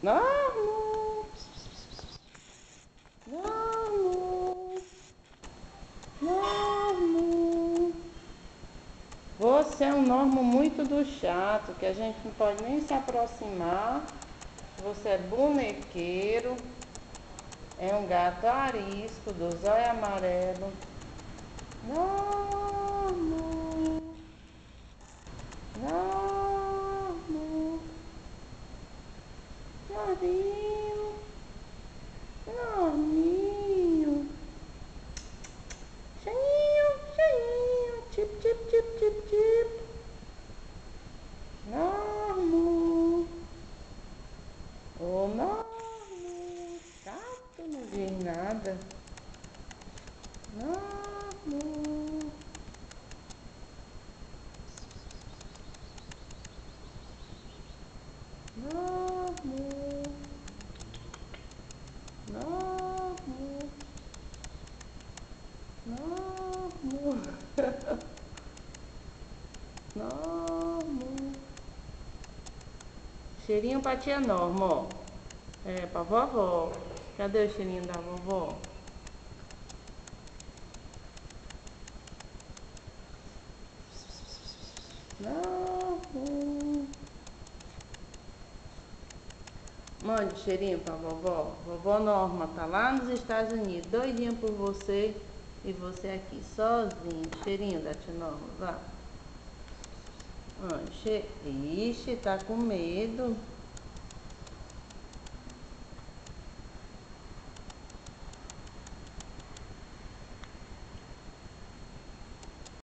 Normo. Normo. Normo. Você é um Normo muito do chato, que a gente não pode nem se aproximar. Você é bonequeiro. É um gato arisco, do zóio amarelo. Normo. Normo. Norminho. Norminho. Cheinho, cheinho. Tip, tip, tip, tip, tip. Normo. Ô, Normo. Chato, não diz nada. Normo. Normo. Normo. Normo. Normo. Cheirinho pra tia Norma, ó. É, pra vovó. Cadê o cheirinho da vovó? Normo. Mande cheirinho pra vovó. Vovó Norma tá lá nos Estados Unidos, doidinha por você. E você aqui, sozinho. Cheirinho da tia Norma, vá. Ixi, tá com medo.